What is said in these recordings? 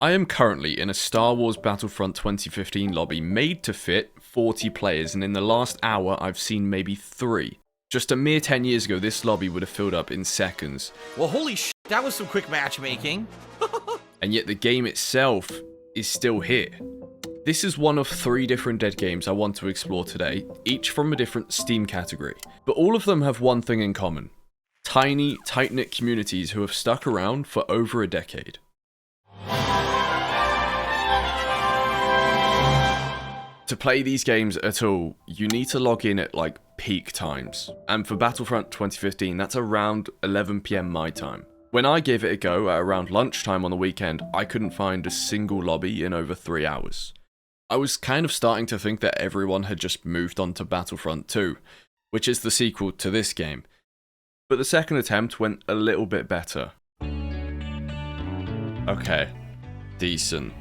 I am currently in a Star Wars Battlefront 2015 lobby made to fit 40 players, and in the last hour I've seen maybe 3. Just a mere 10 years ago, this lobby would have filled up in seconds. Well, holy sh**, that was some quick matchmaking. And yet the game itself is still here. This is one of 3 different dead games I want to explore today, each from a different Steam category. But all of them have one thing in common. Tiny, tight-knit communities who have stuck around for over a decade. To play these games at all, you need to log in at like peak times. And for Battlefront 2015, that's around 11 PM my time. When I gave it a go at around lunchtime on the weekend, I couldn't find a single lobby in over 3 hours. I was kind of starting to think that everyone had just moved on to Battlefront 2, which is the sequel to this game. But the second attempt went a little bit better. Okay, decent.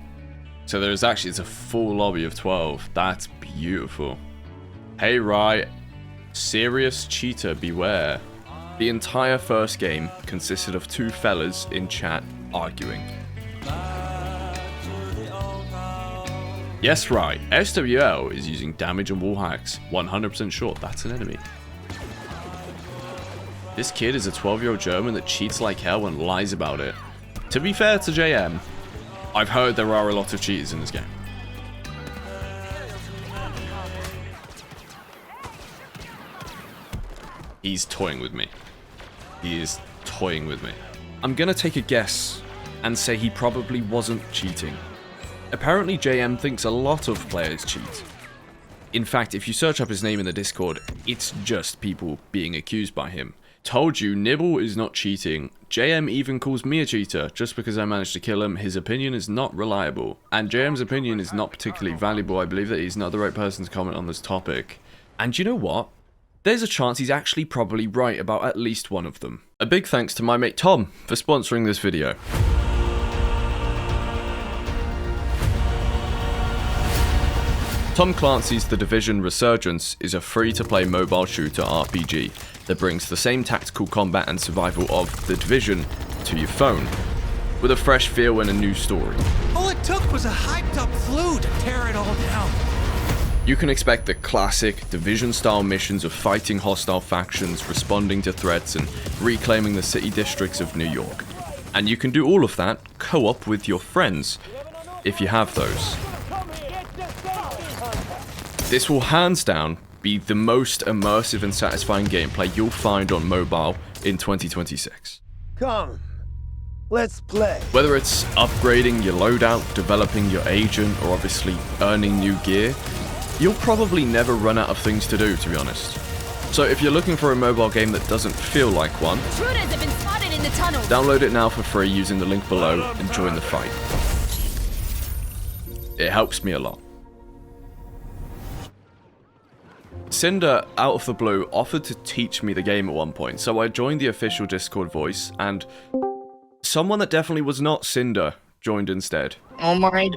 So it's a full lobby of 12. That's beautiful. Hey Rye, serious cheater beware. The entire first game consisted of 2 fellas in chat arguing. Yes, right, SWL is using damage and wall hacks. 100% sure that's an enemy. This kid is a 12-year-old German that cheats like hell and lies about it. To be fair to JM, I've heard there are a lot of cheaters in this game. He's toying with me. He is toying with me. I'm gonna take a guess and say he probably wasn't cheating. Apparently JM thinks a lot of players cheat. In fact, if you search up his name in the Discord, it's just people being accused by him. Told you, Nibble is not cheating. JM even calls me a cheater just because I managed to kill him. His opinion is not reliable. And JM's opinion is not particularly valuable. I believe that he's not the right person to comment on this topic. And you know what? There's a chance he's actually probably right about at least one of them. A big thanks to my mate Tom for sponsoring this video. Tom Clancy's The Division Resurgence is a free-to-play mobile shooter RPG that brings the same tactical combat and survival of The Division to your phone, with a fresh feel and a new story. All it took was a hyped-up flu to tear it all down. You can expect the classic Division-style missions of fighting hostile factions, responding to threats, and reclaiming the city districts of New York. And you can do all of that co-op with your friends, if you have those. This will hands down be the most immersive and satisfying gameplay you'll find on mobile in 2026. Come, let's play. Whether it's upgrading your loadout, developing your agent, or obviously earning new gear, you'll probably never run out of things to do, to be honest. So if you're looking for a mobile game that doesn't feel like one, Intruders have been spotted in the tunnel. Download it now for free using the link below and join the fight. It helps me a lot. Cinder, out of the blue, offered to teach me the game at one point, so I joined the official Discord voice, and someone that definitely was not Cinder joined instead. Oh my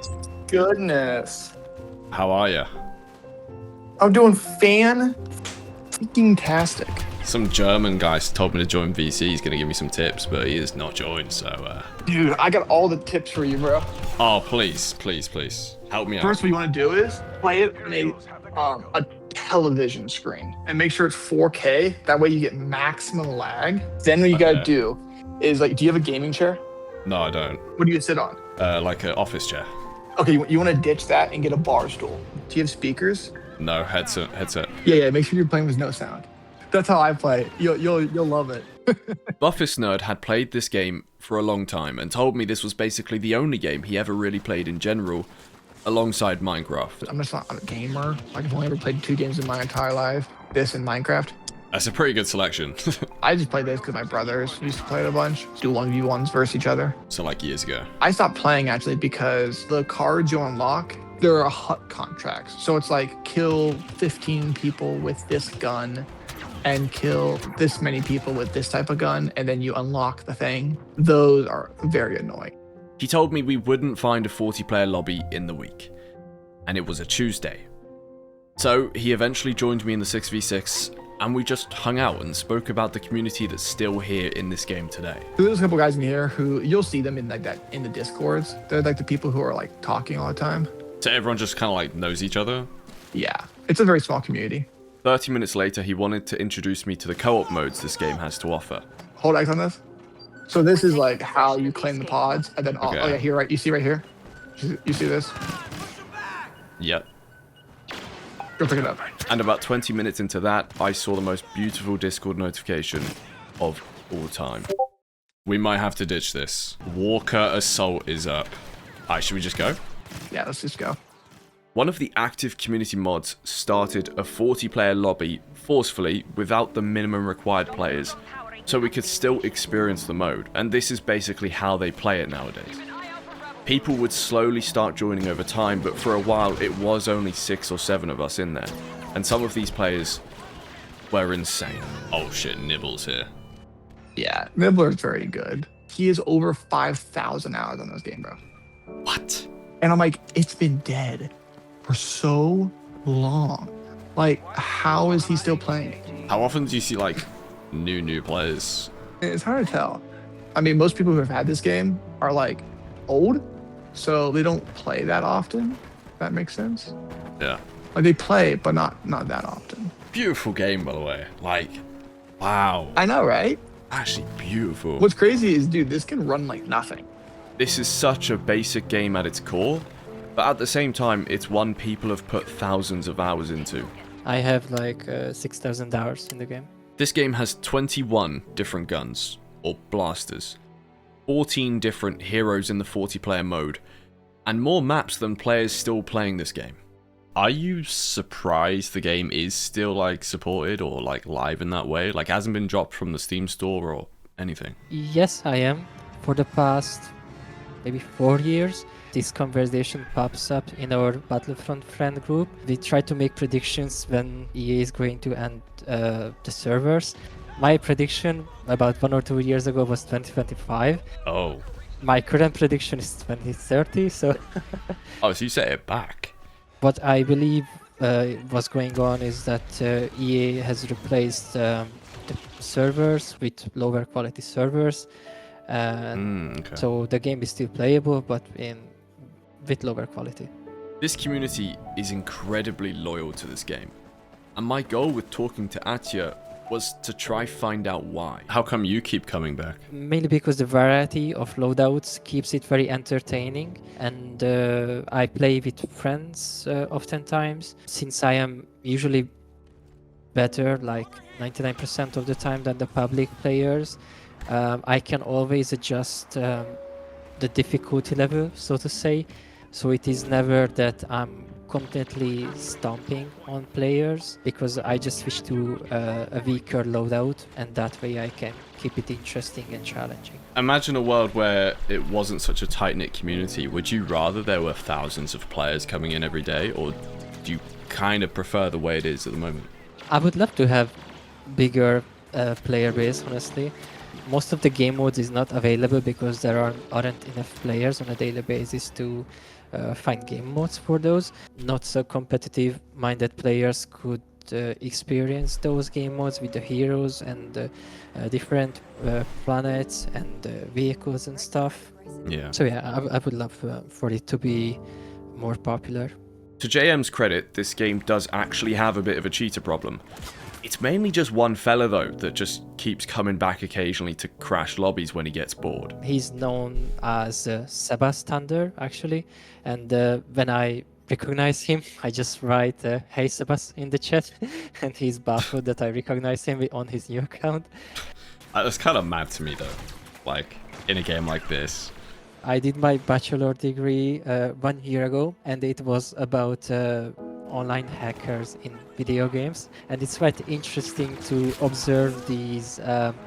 goodness. How are ya? I'm doing fan-freaking-tastic. Some German guy told me to join VC, he's gonna give me some tips, but he has not joined, so Dude, I got all the tips for you, bro. Oh, please, please, please. Help me out. First, what you want to do is play it on a television screen and make sure it's 4K. That way you get maximum lag. Then what you gotta do is, like, do you have a gaming chair? No, I don't. What do you sit on? Like an office chair. Okay, you want to ditch that and get a bar stool. Do you have speakers? No, headset. Yeah, make sure you're playing with no sound. That's how I play. You'll love it. BuffestNerd had played this game for a long time and told me this was basically the only game he ever really played in general, alongside Minecraft. I'm just not a gamer. Like, I've only ever played 2 games in my entire life. This and Minecraft. That's a pretty good selection. I just played this because my brothers used to play it a bunch. Do 1v1s versus each other. So like years ago. I stopped playing actually because the cards you unlock, there are hut contracts. So it's like kill 15 people with this gun and kill this many people with this type of gun, and then you unlock the thing. Those are very annoying. He told me we wouldn't find a 40-player lobby in the week, and it was a Tuesday. So he eventually joined me in the 6v6 and we just hung out and spoke about the community that's still here in this game today. There's a couple guys in here who you'll see them in like that in the Discords. They're like the people who are like talking all the time. So everyone just kind of like knows each other? Yeah, it's a very small community. 30 minutes later, he wanted to introduce me to the co-op modes this game has to offer. Hold X on this. So this is like how you claim the pods, and then oh yeah, here, right? You see right here? You see this? Yep. Go pick it up. And about 20 minutes into that, I saw the most beautiful Discord notification of all time. We might have to ditch this. Walker Assault is up. Alright, should we just go? Yeah, let's just go. One of the active community mods started a 40-player lobby forcefully without the minimum required players, so we could still experience the mode, and this is basically how they play it nowadays. People would slowly start joining over time, but for a while it was only 6 or 7 of us in there, and some of these players were insane. Oh shit, Nibble's here. Yeah, Nibbler's very good. He is over 5,000 hours on this game, bro. What? And I'm like, it's been dead for so long. Like, how is he still playing? How often do you see like new players? It's hard to tell. I mean, most people who have had this game are like old, so they don't play that often. If that makes sense. Yeah. Like they play, but not that often. Beautiful game, by the way. Like, wow. I know, right? Actually beautiful. What's crazy is, dude, this can run like nothing. This is such a basic game at its core, but at the same time, it's one people have put thousands of hours into. I have like 6,000 hours in the game. This game has 21 different guns, or blasters, 14 different heroes in the 40-player mode, and more maps than players still playing this game. Are you surprised the game is still like supported or like live in that way? Like hasn't been dropped from the Steam store or anything? Yes, I am. For the past maybe 4 years, this conversation pops up in our Battlefront friend group. We try to make predictions when EA is going to end the servers. My prediction about 1 or 2 years ago was 2025. Oh. My current prediction is 2030, so... Oh, so you set it back. What I believe was going on is that EA has replaced the servers with lower quality servers. Okay. So the game is still playable, but with lower quality. This community is incredibly loyal to this game. And my goal with talking to Atya was to try find out why. How come you keep coming back? Mainly because the variety of loadouts keeps it very entertaining, and I play with friends oftentimes. Since I am usually better, like 99% of the time, than the public players, I can always adjust the difficulty level, so to say. So it is never that I'm completely stomping on players, because I just switch to a weaker loadout, and that way I can keep it interesting and challenging. Imagine a world where it wasn't such a tight-knit community. Would you rather there were thousands of players coming in every day, or do you kind of prefer the way it is at the moment? I would love to have bigger player base, honestly. Most of the game modes is not available because there aren't enough players on a daily basis to find game modes for those. Not so competitive minded players could experience those game modes with the heroes and different planets and vehicles and stuff. Yeah. So yeah, I would love for it to be more popular. To JM's credit, this game does actually have a bit of a cheater problem. It's mainly just one fella though that just keeps coming back occasionally to crash lobbies when he gets bored. He's known as Sebastander actually, and when I recognize him, I just write "Hey Sebas" in the chat, and he's baffled that I recognize him on his new account. That's kind of mad to me though, like in a game like this. I did my bachelor degree 1 year ago, and it was about online hackers in video games, and it's quite interesting to observe these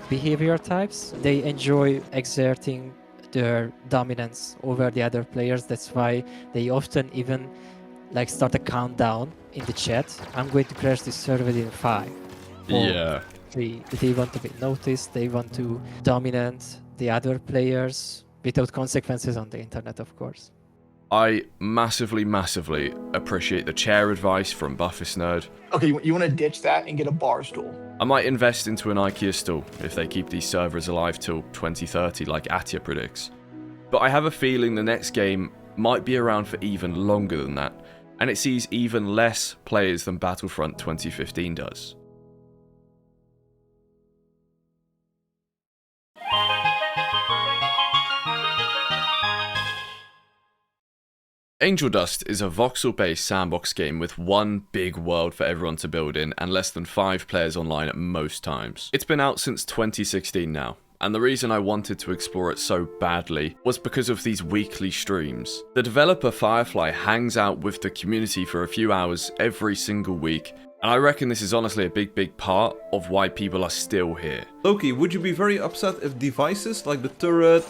behavior types. They enjoy exerting their dominance over the other players. That's why they often even like start a countdown in the chat. I'm going to crash this server in 5. Yeah. 3. They want to be noticed. They want to dominate the other players without consequences on the internet, of course. I massively, massively appreciate the chair advice from BuffestNerd. Okay, you want to ditch that and get a bar stool. I might invest into an IKEA stool if they keep these servers alive till 2030 like Atya predicts. But I have a feeling the next game might be around for even longer than that, and it sees even less players than Battlefront 2015 does. Angeldust is a voxel-based sandbox game with one big world for everyone to build in and less than 5 players online at most times. It's been out since 2016 now, and the reason I wanted to explore it so badly was because of these weekly streams. The developer Firefly hangs out with the community for a few hours every single week, and I reckon this is honestly a big part of why people are still here. Loki, would you be very upset if devices like the turret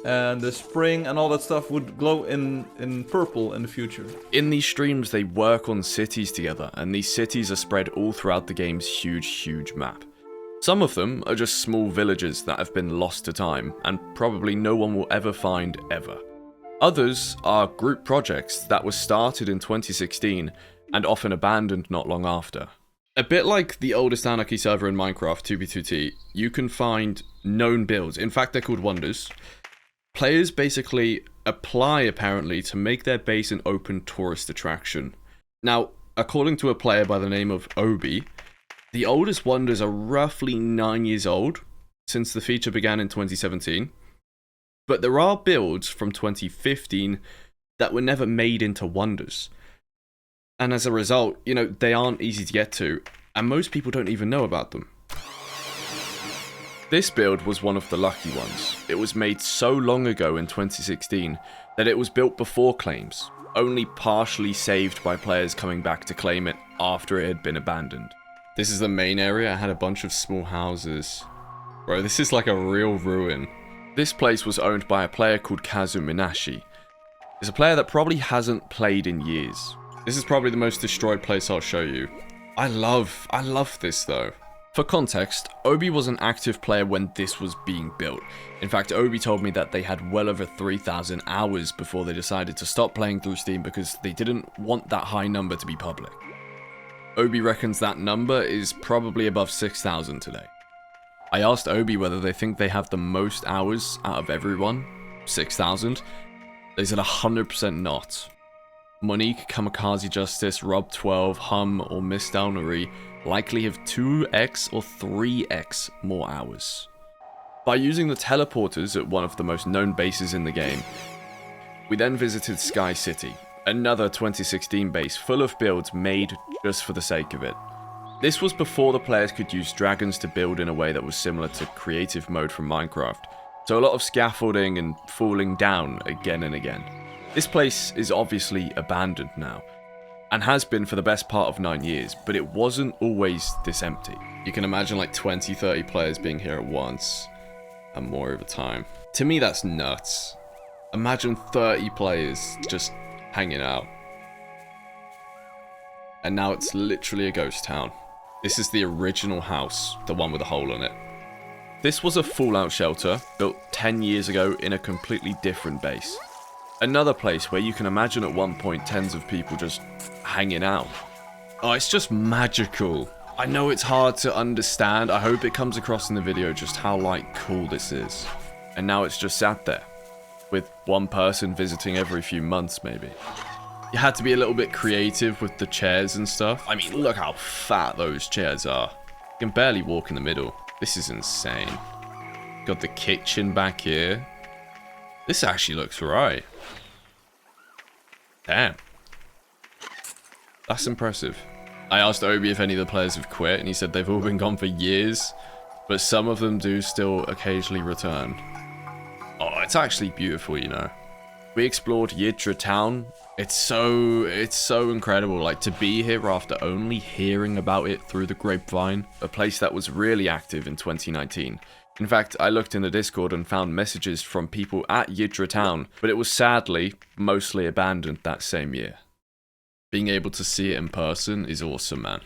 and the spring and all that stuff would glow in purple in the future? In these streams, they work on cities together, and these cities are spread all throughout the game's huge map. Some of them are just small villages that have been lost to time, and probably no one will ever find ever. Others are group projects that were started in 2016 and often abandoned not long after. A bit like the oldest Anarchy server in Minecraft, 2b2t, you can find known builds, in fact they're called wonders. Players basically apply apparently to make their base an open tourist attraction. Now, according to a player by the name of Obi, the oldest wonders are roughly 9 years old, since the feature began in 2017. But there are builds from 2015 that were never made into wonders. And as a result, you know, they aren't easy to get to, and most people don't even know about them. This build was one of the lucky ones. It was made so long ago in 2016 that it was built before claims, only partially saved by players coming back to claim it after it had been abandoned. This is the main area. I had a bunch of small houses. Bro, this is like a real ruin. This place was owned by a player called Kazu Minashi. It's a player that probably hasn't played in years. This is probably the most destroyed place I'll show you. I love this though. For context, Obi was an active player when this was being built. In fact, Obi told me that they had well over 3,000 hours before they decided to stop playing through Steam because they didn't want that high number to be public. Obi reckons that number is probably above 6,000 today. I asked Obi whether they think they have the most hours out of everyone, 6,000. They said 100% not. Monique, Kamikaze Justice, Rob12, Hum, or Miss Dalnery likely have 2x or 3x more hours. By using the teleporters at one of the most known bases in the game, we then visited Sky City, another 2016 base full of builds made just for the sake of it. This was before the players could use dragons to build in a way that was similar to creative mode from Minecraft, so a lot of scaffolding and falling down again and again. This place is obviously abandoned now, and has been for the best part of 9 years, but it wasn't always this empty. You can imagine like 20-30 players being here at once, and more over time. To me that's nuts. Imagine 30 players just hanging out. And now it's literally a ghost town. This is the original house, the one with a hole in it. This was a fallout shelter, built 10 years ago in a completely different base. Another place where you can imagine at one point tens of people just hanging out. Oh, it's just magical. I know it's hard to understand. I hope it comes across in the video just how, like, cool this is. And now it's just sat there, with one person visiting every few months, maybe. You had to be a little bit creative with the chairs and stuff. I mean, look how fat those chairs are. You can barely walk in the middle. This is insane. Got the kitchen back here. This actually looks right. Damn. That's impressive. I asked Obi if any of the players have quit, and he said they've all been gone for years, but some of them do still occasionally return. Oh, it's actually beautiful, you know. We explored Yidra town. It's so incredible, like, to be here after only hearing about it through the grapevine, a place that was really active in 2019. In fact, I looked in the Discord and found messages from people at Yidra town, but it was sadly mostly abandoned that same year. Being able to see it in person is awesome, man.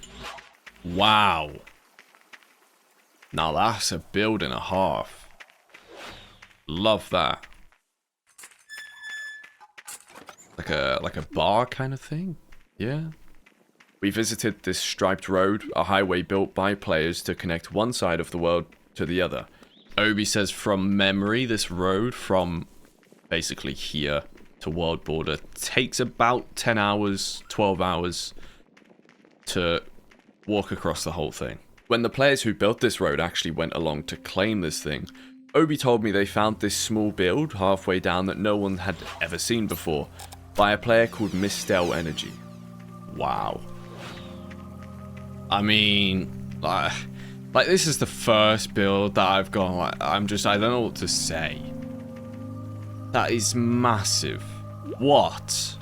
Wow. Now that's a build and a half. Love that. like a bar kind of thing. Yeah. We visited this striped road, a highway built by players to connect one side of the world to the other. Obi says from memory, this road from basically here to world border takes about 10 hours, 12 hours to walk across the whole thing. When the players who built this road actually went along to claim this thing, Obi told me they found this small build halfway down that no one had ever seen before by a player called Meadow Energy. Wow. I mean, like this is the first build that I've gone, like, I don't know what to say. That is massive. What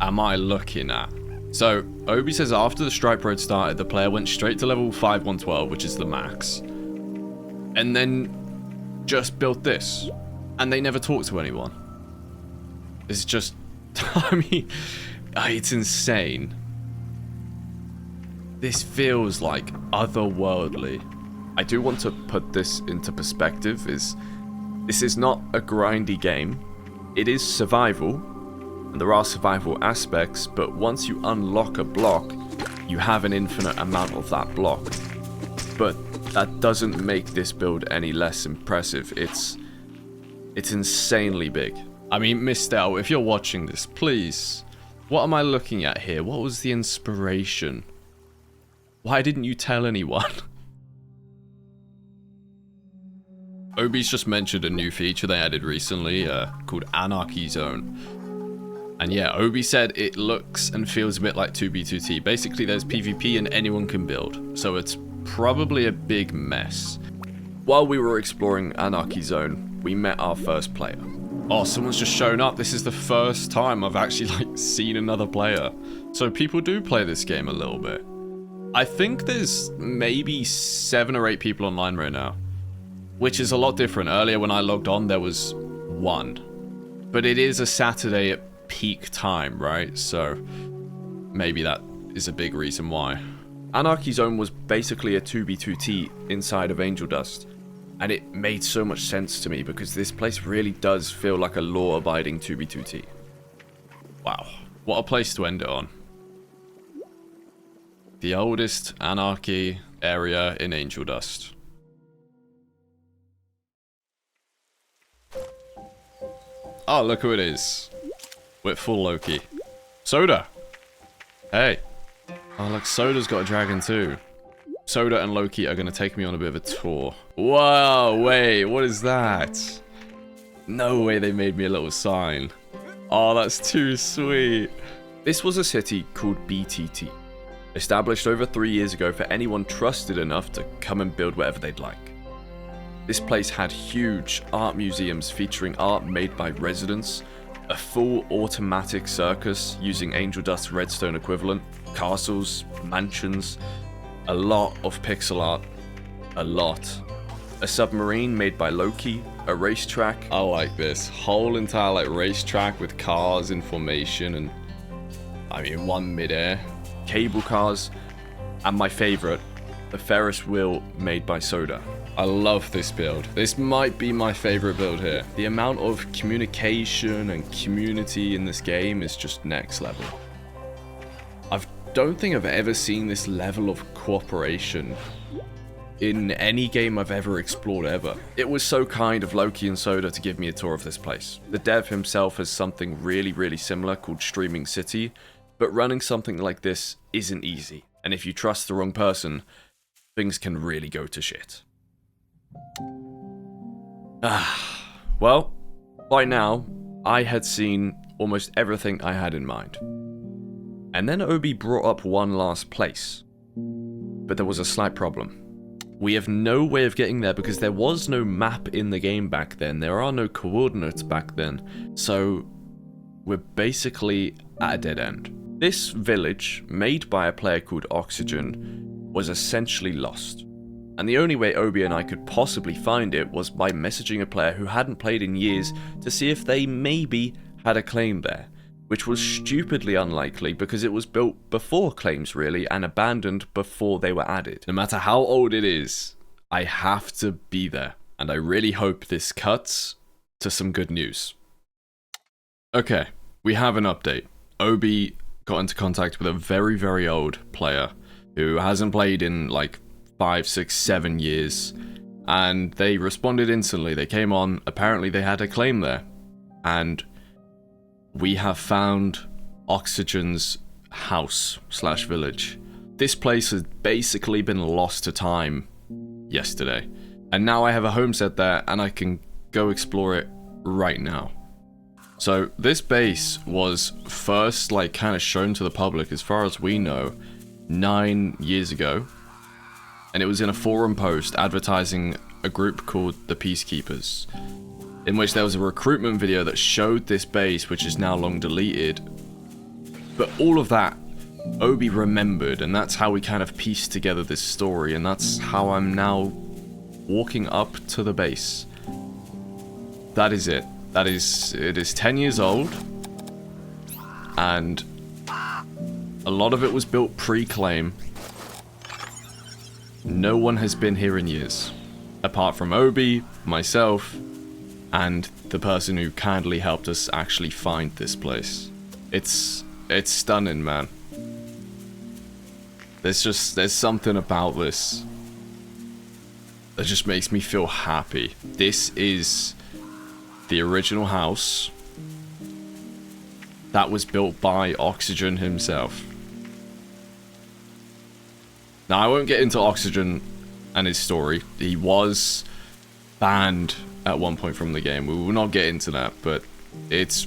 am I looking at? So, Obi says after the Stripe Road started, the player went straight to level 5112, which is the max. And then just built this. And they never talked to anyone. It's just, I mean, it's insane. This feels like otherworldly. I do want to put this into perspective. This is not a grindy game. It is survival, and there are survival aspects, but once you unlock a block, you have an infinite amount of that block. But that doesn't make this build any less impressive. It's insanely big. I mean, Meadow, if you're watching this, please, what am I looking at here? What was the inspiration? Why didn't you tell anyone? Obi's just mentioned a new feature they added recently called Anarchy Zone. And yeah, Obi said it looks and feels a bit like 2B2T. Basically, there's PvP and anyone can build. So it's probably a big mess. While we were exploring Anarchy Zone, we met our first player. Oh, someone's just shown up. This is the first time I've actually seen another player. So people do play this game a little bit. I think there's maybe 7 or 8 people online right now, which is a lot different. Earlier when I logged on, there was 1. But it is a Saturday at peak time, right? So maybe that is a big reason why. Anarchy Zone was basically a 2B2T inside of Angeldust, and it made so much sense to me because this place really does feel like a law-abiding 2B2T. Wow, what a place to end it on. The oldest Anarchy area in Angeldust. Oh, look who it is. Witful Loki. Soda! Hey. Oh, look, Soda's got a dragon too. Soda and Loki are going to take me on a bit of a tour. Whoa, wait, what is that? No way they made me a little sign. Oh, that's too sweet. This was a city called BTT. Established over 3 years ago for anyone trusted enough to come and build whatever they'd like. This place had huge art museums featuring art made by residents, a full automatic circus using Angeldust's redstone equivalent, castles, mansions, a lot of pixel art, a submarine made by Loki, a racetrack. I like this whole entire racetrack with cars in formation and I mean one midair, cable cars, and my favorite, the Ferris wheel made by Soda. I love this build. This might be my favorite build here. The amount of communication and community in this game is just next level. I don't think I've ever seen this level of cooperation in any game I've ever explored ever. It was so kind of Loki and Soda to give me a tour of this place. The dev himself has something really similar called Streaming City, but running something like this isn't easy. And if you trust the wrong person, things can really go to shit. Well, by now, I had seen almost everything I had in mind. And then Obi brought up one last place. But there was a slight problem. We have no way of getting there because there was no map in the game back then. There are no coordinates back then. So, we're basically at a dead end. This village, made by a player called Oxygen, was essentially lost. And the only way Obi and I could possibly find it was by messaging a player who hadn't played in years to see if they maybe had a claim there, which was stupidly unlikely because it was built before claims really and abandoned before they were added. No matter how old it is, I have to be there, and I really hope this cuts to some good news. Okay, we have an update. Obi got into contact with a very, very old player who hasn't played in like 5, 6, 7 years, and they responded instantly. They came on, apparently they had a claim there, and we have found Oxygen's house / village. This place has basically been lost to time yesterday, and now I have a homestead there and I can go explore it right now. So this base was first like kind of shown to the public, as far as we know, 9 years ago, and it was in a forum post advertising a group called the Peacekeepers, in which there was a recruitment video that showed this base, which is now long deleted. But all of that Obi remembered, and that's how we kind of pieced together this story, and that's how I'm now walking up to the base. That is it. It is 10 years old, and a lot of it was built pre-claim. No one has been here in years, apart from Obi, myself, and the person who kindly helped us actually find this place. It's stunning, man. There's something about this that just makes me feel happy. This is the original house that was built by Oxygen himself. Now, I won't get into Oxygen and his story. He was banned at one point from the game. We will not get into that, but it's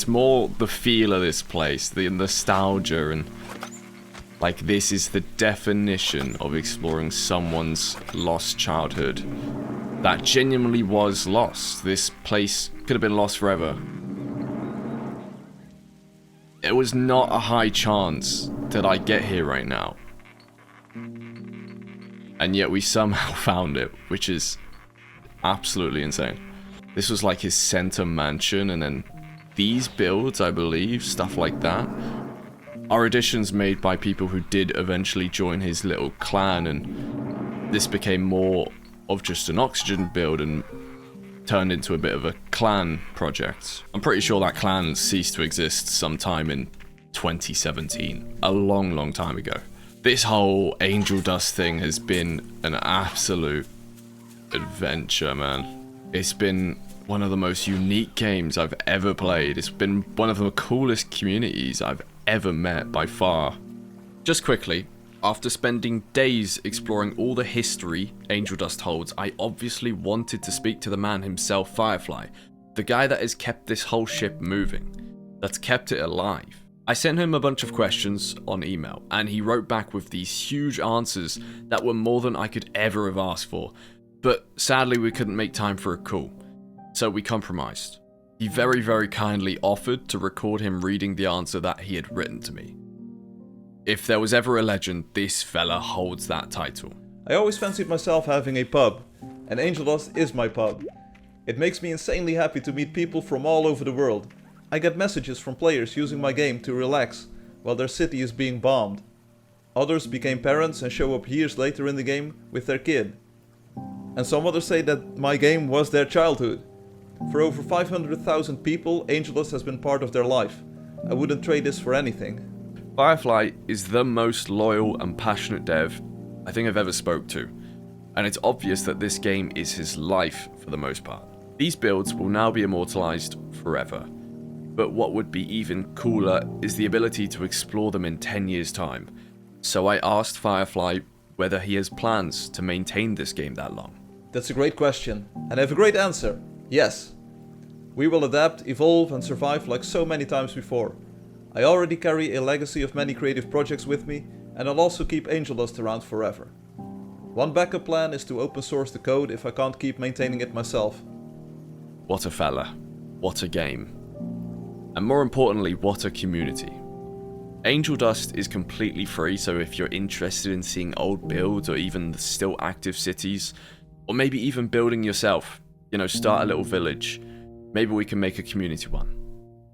more the feel of this place, the nostalgia, and like, this is the definition of exploring someone's lost childhood that genuinely was lost. This place could have been lost forever. It was not a high chance that I get here right now, and yet we somehow found it, which is absolutely insane. This was like his center mansion, and then these builds, I believe, stuff like that, are additions made by people who did eventually join his little clan, and this became more of just an Oxygen build and turned into a bit of a clan project. I'm pretty sure that clan ceased to exist sometime in 2017, a long, long time ago. This whole Angeldust thing has been an absolute adventure, man. It's been one of the most unique games I've ever played. It's been one of the coolest communities I've ever met by far. Just quickly, after spending days exploring all the history Angeldust holds, I obviously wanted to speak to the man himself, Firefly, the guy that has kept this whole ship moving, that's kept it alive. I sent him a bunch of questions on email, and he wrote back with these huge answers that were more than I could ever have asked for, but sadly we couldn't make time for a call, so we compromised. He very, very kindly offered to record him reading the answer that he had written to me. If there was ever a legend, this fella holds that title. I always fancied myself having a pub, and Angeldust is my pub. It makes me insanely happy to meet people from all over the world. I get messages from players using my game to relax while their city is being bombed. Others became parents and show up years later in the game with their kid. And some others say that my game was their childhood. For over 500,000 people, Angeldust has been part of their life. I wouldn't trade this for anything. Firefly is the most loyal and passionate dev I think I've ever spoke to, and it's obvious that this game is his life for the most part. These builds will now be immortalized forever, but what would be even cooler is the ability to explore them in 10 years' time. So I asked Firefly whether he has plans to maintain this game that long. That's a great question, and I have a great answer. Yes. We will adapt, evolve, and survive like so many times before. I already carry a legacy of many creative projects with me, and I'll also keep Angeldust around forever. One backup plan is to open source the code if I can't keep maintaining it myself. What a fella. What a game. And more importantly, what a community. Angeldust is completely free, so if you're interested in seeing old builds or even the still active cities, or maybe even building yourself, start a little village, maybe we can make a community one.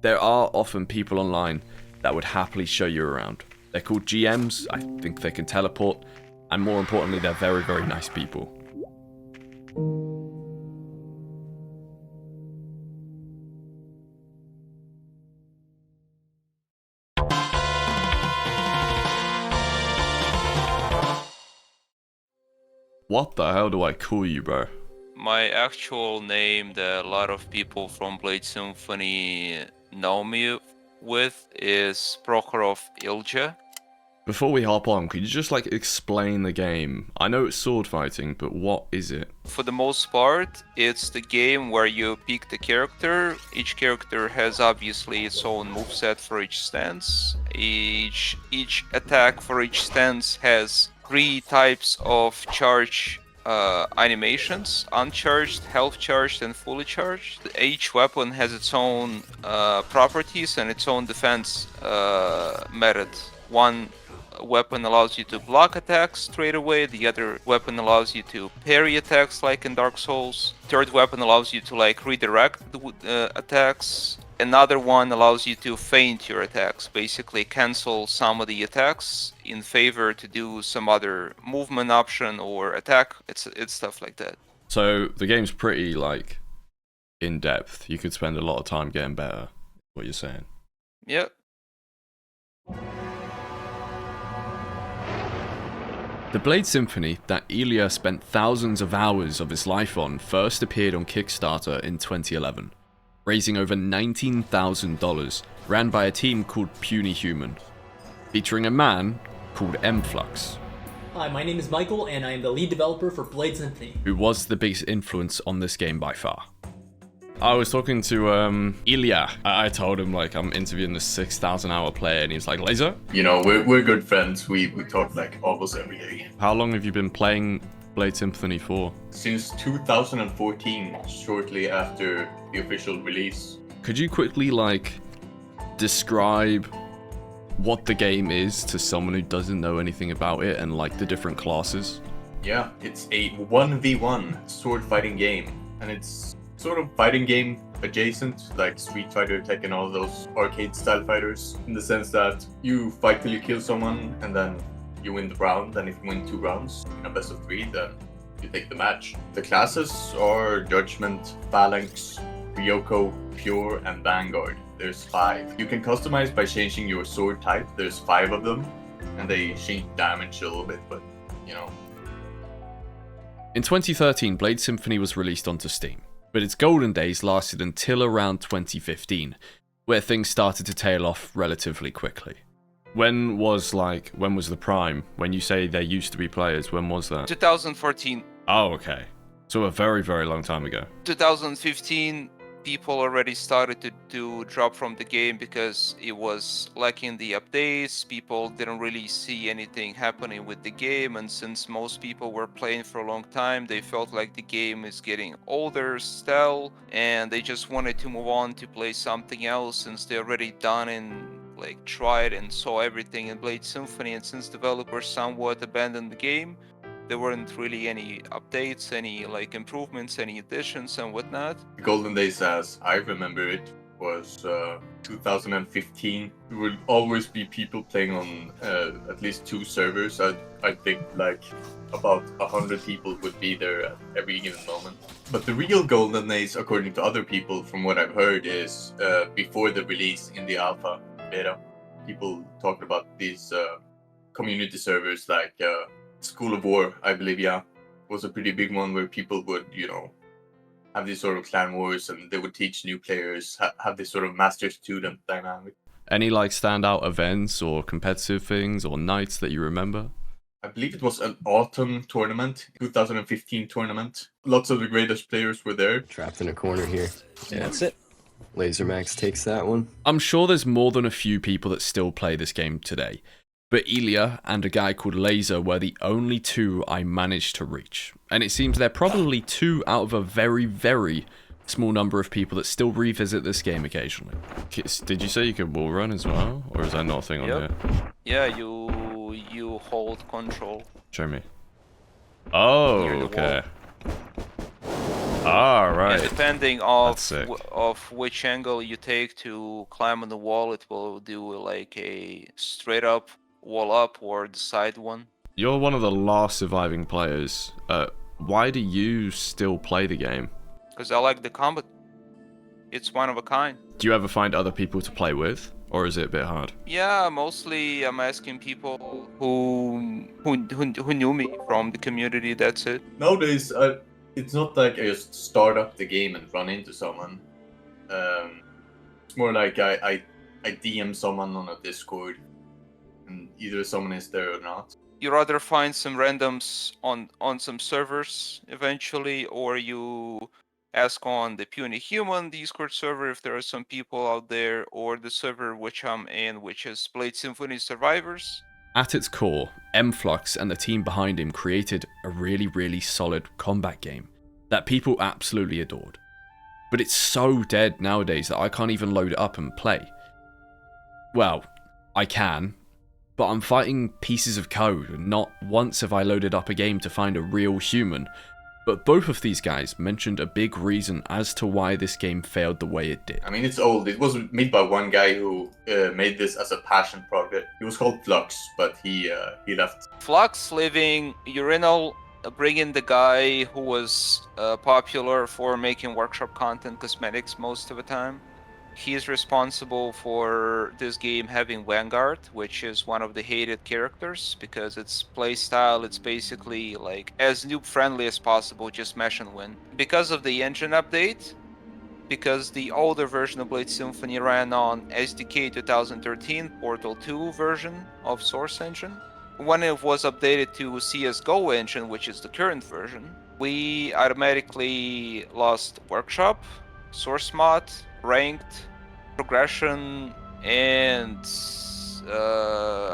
There are often people online that would happily show you around. They're called GMs, I think they can teleport, and more importantly, they're very, very nice people. What the hell do I call you, bro? My actual name that a lot of people from Blade Symphony know me with is Prokhorov Ilja. Before we hop on, could you just like explain the game? I know it's sword fighting, but what is it? For the most part, it's the game where you pick the character. Each character has obviously its own moveset for each stance. Each attack for each stance has 3 types of charge animations: uncharged, health charged, and fully charged. Each weapon has its own properties and its own defense method. One weapon allows you to block attacks straight away, the other weapon allows you to parry attacks like in Dark Souls, third weapon allows you to like redirect the attacks, another one allows you to feint your attacks, basically cancel some of the attacks in favor to do some other movement option or attack. It's stuff like that. So the game's pretty like in depth. You could spend a lot of time getting better, what you're saying. Yep. The Blade Symphony that Ilja spent thousands of hours of his life on first appeared on Kickstarter in 2011, raising over $19,000, ran by a team called Puny Human, featuring a man called Mflux. Hi, my name is Michael, and I am the lead developer for Blade Symphony, who was the biggest influence on this game by far. I was talking to Ilja. I told him like I'm interviewing this 6,000 hour player, and he's like, Laser? You know, we're good friends. We talk like almost every day. How long have you been playing Blade Symphony for? Since 2014, shortly after the official release. Could you quickly like describe what the game is to someone who doesn't know anything about it and like the different classes? Yeah, it's a 1v1 sword fighting game, and it's sort of fighting game adjacent, like Street Fighter, Tekken, all those arcade style fighters, in the sense that you fight till you kill someone and then you win the round, and if you win 2 rounds in a best of 3, then you take the match. The classes are Judgment, Phalanx, Ryoko, Pure, and Vanguard. There's 5. You can customize by changing your sword type. There's 5 of them, and they change damage a little bit, but you know. In 2013, Blade Symphony was released onto Steam, but its golden days lasted until around 2015, where things started to tail off relatively quickly. When was the prime? When you say there used to be players, when was that? 2014. Oh, okay. So a very, very long time ago. 2015, people already started to drop from the game because it was lacking the updates. People didn't really see anything happening with the game, and since most people were playing for a long time, they felt like the game is getting older still, and they just wanted to move on to play something else since they already done and like tried and saw everything in Blade Symphony. And since developers somewhat abandoned the game, there weren't really any updates, any like improvements, any additions and whatnot. The golden days, as I remember it, was 2015. There would always be people playing on at least 2 servers. I think like about 100 people would be there at every given moment. But the real golden days, according to other people, from what I've heard, is before the release in the alpha beta. People talked about these community servers like School of War, I believe, yeah, was a pretty big one where people would, you know, have these sort of clan wars, and they would teach new players, have this sort of master-student dynamic. Any like standout events or competitive things or nights that you remember? I believe it was an autumn tournament, 2015 tournament. Lots of the greatest players were there. Trapped in a corner here. Yeah, that's it. LaserMax takes that one. I'm sure there's more than a few people that still play this game today, but Ilja and a guy called Laser were the only 2 I managed to reach. And it seems they're probably 2 out of a very, very small number of people that still revisit this game occasionally. Did you say you could wall run as well? Or is that not a thing on here? Yeah, you hold control. Show me. Oh, okay. Ah, right. Yeah, depending of which angle you take to climb on the wall, it will do like a straight up wall up or the side one. You're one of the last surviving players. Why do you still play the game? Because I like the combat. It's one of a kind. Do you ever find other people to play with? Or is it a bit hard? Yeah, mostly I'm asking people who knew me from the community. That's it. Nowadays, it's not like I just start up the game and run into someone. It's more like I DM someone on a Discord, and either someone is there or not. You rather find some randoms on some servers eventually, or you ask on the Puny Human Discord server if there are some people out there, or the server which I'm in, which is Blade Symphony Survivors. At its core, Mflux and the team behind him created a really, really solid combat game that people absolutely adored. But it's so dead nowadays that I can't even load it up and play. Well, I can, but I'm fighting pieces of code, and not once have I loaded up a game to find a real human. But both of these guys mentioned a big reason as to why this game failed the way it did. I mean, it's old. It was made by one guy who made this as a passion project. He was called Flux, but he left. Flux leaving Urinal, bringing the guy who was popular for making workshop content cosmetics most of the time. He is responsible for this game having Vanguard, which is one of the hated characters, because its playstyle, it's basically like as noob friendly as possible, just smash and win. Because of the engine update, because the older version of Blade Symphony ran on SDK 2013 Portal 2 version of Source Engine, when it was updated to CSGO engine, which is the current version, we automatically lost Workshop, Source Mod, Ranked, Progression, and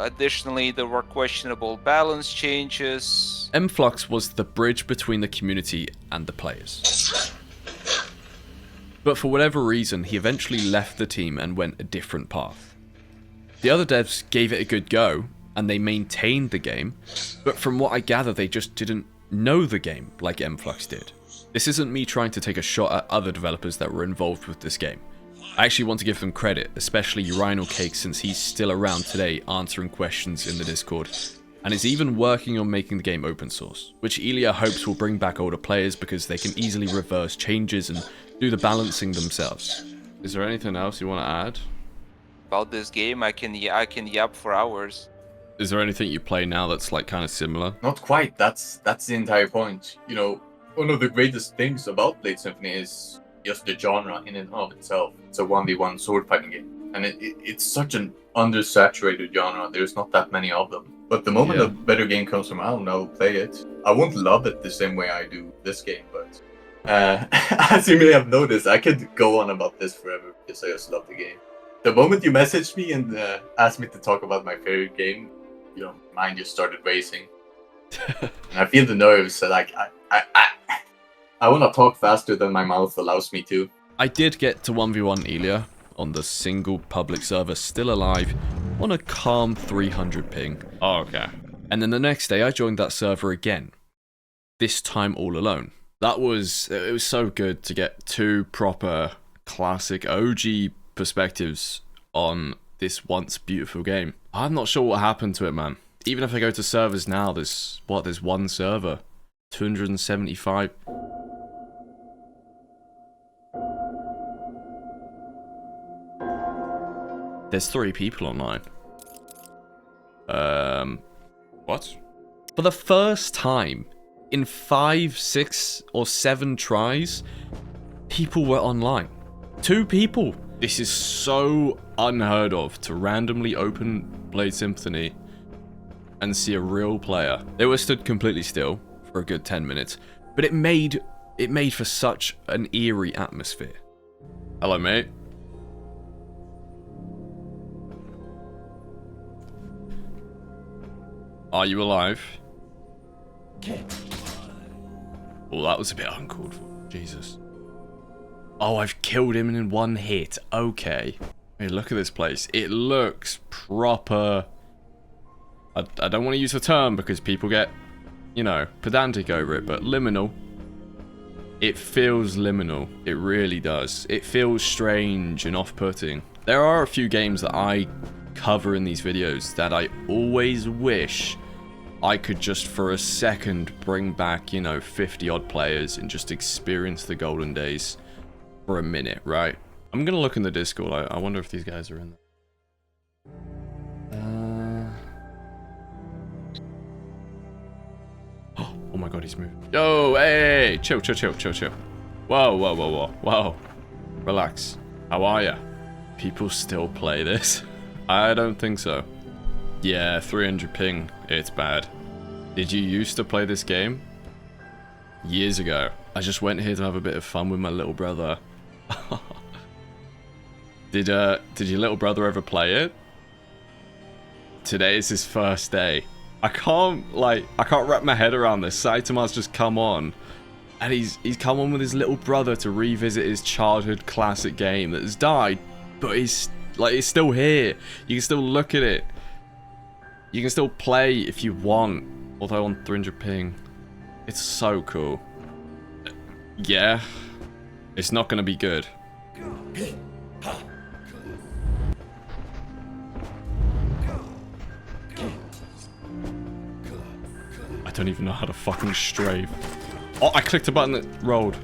additionally there were questionable balance changes. Mflux was the bridge between the community and the players. But for whatever reason, he eventually left the team and went a different path. The other devs gave it a good go, and they maintained the game, but from what I gather they just didn't know the game like Mflux did. This isn't me trying to take a shot at other developers that were involved with this game. I actually want to give them credit, especially Urinal Cake, since he's still around today answering questions in the Discord, and is even working on making the game open source, which Ilja hopes will bring back older players because they can easily reverse changes and do the balancing themselves. Is there anything else you want to add? About this game, I can yap for hours. Is there anything you play now that's like kind of similar? Not quite. That's the entire point. You know, one of the greatest things about Blade Symphony is just the genre in and of itself. It's a 1v1 sword fighting game, and it's such an undersaturated genre. There's not that many of them. But the moment a better game comes around, I'll play it. I won't love it the same way I do this game, but as you may have noticed, I could go on about this forever because I just love the game. The moment you messaged me and asked me to talk about my favorite game, you know, mine just started racing. And I feel the nerves, like I want to talk faster than my mouth allows me to. I did get to 1v1 Ilja on the single public server, still alive, on a calm 300 ping. Oh, okay. And then the next day I joined that server again, this time all alone. It was so good to get two proper classic OG perspectives on this once beautiful game. I'm not sure what happened to it, man. Even if I go to servers now, there's one server, 275. There's 3 people online. What? For the first time in 5, 6, or 7 tries, people were online. 2 people. This is so unheard of, to randomly open Blade Symphony and see a real player. They were stood completely still for a good 10 minutes, but it made for such an eerie atmosphere. Hello, mate. Are you alive? Oh, that was a bit uncalled for. Jesus. Oh, I've killed him in one hit. Okay. Hey, look at this place. It looks proper. I don't want to use the term because people get, you know, pedantic over it, but liminal. It feels liminal. It really does. It feels strange and off-putting. There are a few games that I cover in these videos that I always wish I could just for a second bring back, you know, 50 odd players and just experience the golden days for a minute, right? I'm gonna look in the Discord. I wonder if these guys are in there. my god, he's moving. Yo, hey, chill. Whoa. Relax. How are ya? People still play this? I don't think so. Yeah, 300 ping. It's bad. Did you used to play this game? Years ago. I just went here to have a bit of fun with my little brother. Did your little brother ever play it? Today is his first day. I can't wrap my head around this. Saitama's just come on. And he's come on with his little brother to revisit his childhood classic game that has died, but it's still here. You can still look at it. You can still play if you want, although on 300 ping. It's so cool. Yeah, it's not gonna be good. I don't even know how to fucking strafe. Oh, I clicked a button that rolled.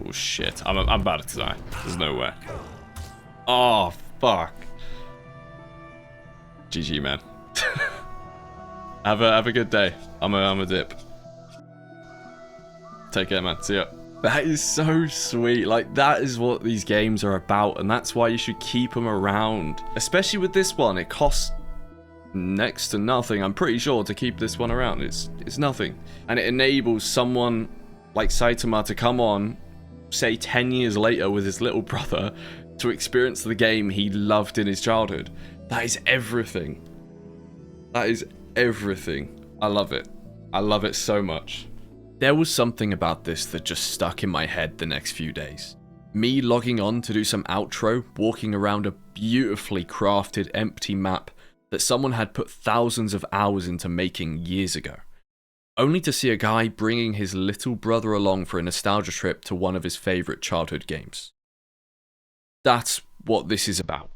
Oh shit, I'm about to die. There's no way. Oh fuck. GG, man. have a good day. I'm a dip. Take care, man. See ya. That is so sweet. Like, that is what these games are about, and that's why you should keep them around. Especially with this one, it costs next to nothing, I'm pretty sure, to keep this one around. It's nothing. And it enables someone like Saitama to come on, say 10 years later with his little brother, to experience the game he loved in his childhood. That is everything. That is everything. I love it. I love it so much. There was something about this that just stuck in my head the next few days. Me logging on to do some outro, walking around a beautifully crafted empty map that someone had put thousands of hours into making years ago. Only to see a guy bringing his little brother along for a nostalgia trip to one of his favourite childhood games. That's what this is about.